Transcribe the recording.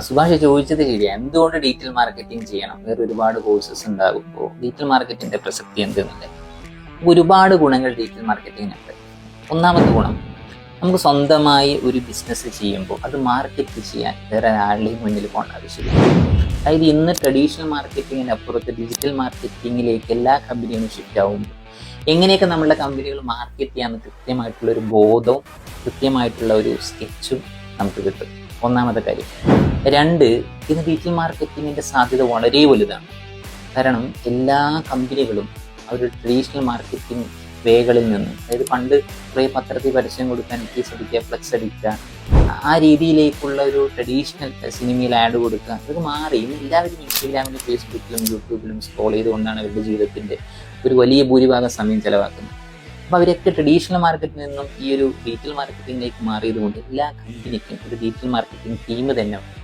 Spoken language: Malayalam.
സുഭാഷ് ചോദിച്ചത് ശരിയാണ്. എന്തുകൊണ്ട് ഡിജിറ്റൽ മാർക്കറ്റിംഗ് ചെയ്യണം? വേറെ ഒരുപാട് കോഴ്സസ് ഉണ്ടാകുമ്പോൾ ഡിജിറ്റൽ മാർക്കറ്റിന്റെ പ്രസക്തി എന്തെന്നില്ല. ഒരുപാട് ഗുണങ്ങൾ ഡിജിറ്റൽ മാർക്കറ്റിങ്ങിനുണ്ട്. ഒന്നാമത്തെ ഗുണം, നമുക്ക് സ്വന്തമായി ഒരു ബിസിനസ് ചെയ്യുമ്പോൾ അത് മാർക്കറ്റ് ചെയ്യാൻ വേറെ ആരുടെയും മുന്നിൽ പോകേണ്ട ആവശ്യമില്ല. അതായത് ഇന്ന് ട്രഡീഷണൽ മാർക്കറ്റിങ്ങിനപ്പുറത്ത് ഡിജിറ്റൽ മാർക്കറ്റിങ്ങിലേക്ക് എല്ലാ കമ്പനികളും ഷിഫ്റ്റ് ആകുമ്പോൾ എങ്ങനെയൊക്കെ നമ്മളുടെ കമ്പനികൾ മാർക്കറ്റ് ചെയ്യാമെന്ന് കൃത്യമായിട്ടുള്ള ഒരു ബോധവും കൃത്യമായിട്ടുള്ള ഒരു സ്കെച്ചും നമുക്ക് കിട്ടും. ഒന്നാമത്തെ കാര്യം. രണ്ട്, ഇന്ന് ഡിജിറ്റൽ മാർക്കറ്റിങ്ങിൻ്റെ സാധ്യത വളരെ വലുതാണ്. കാരണം എല്ലാ കമ്പനികളും ഒരു ട്രഡീഷണൽ മാർക്കറ്റിംഗ് വേകളിൽ നിന്ന്, അതായത് പണ്ട് കുറേ പത്രത്തിൽ പരസ്യം കൊടുക്കാൻ ഫീസ് അടിക്കുക, ഫ്ലെക്സ് അടിക്കുക, ആ രീതിയിലേക്കുള്ള ഒരു ട്രഡീഷണൽ സിനിമയിൽ ആഡ് കൊടുക്കുക, അത് മാറി ഇന്ന് എല്ലാവരും ഇൻസ്റ്റഗ്രാമിലും ഫേസ്ബുക്കിലും യൂട്യൂബിലും സ്ക്രോൾ ചെയ്തുകൊണ്ടാണ് അവരുടെ ജീവിതത്തിൻ്റെ ഒരു വലിയ ഭൂരിഭാഗം സമയം ചിലവാക്കുന്നത്. അപ്പോൾ അവരൊക്കെ ട്രഡീഷണൽ മാർക്കറ്റിൽ നിന്നും ഈ ഒരു ഡിജിറ്റൽ മാർക്കറ്റിംഗിലേക്ക് മാറിയതുകൊണ്ട് എല്ലാ കമ്പനിക്കും ഒരു ഡിജിറ്റൽ മാർക്കറ്റിംഗ് ടീം തന്നെ ഉണ്ട്.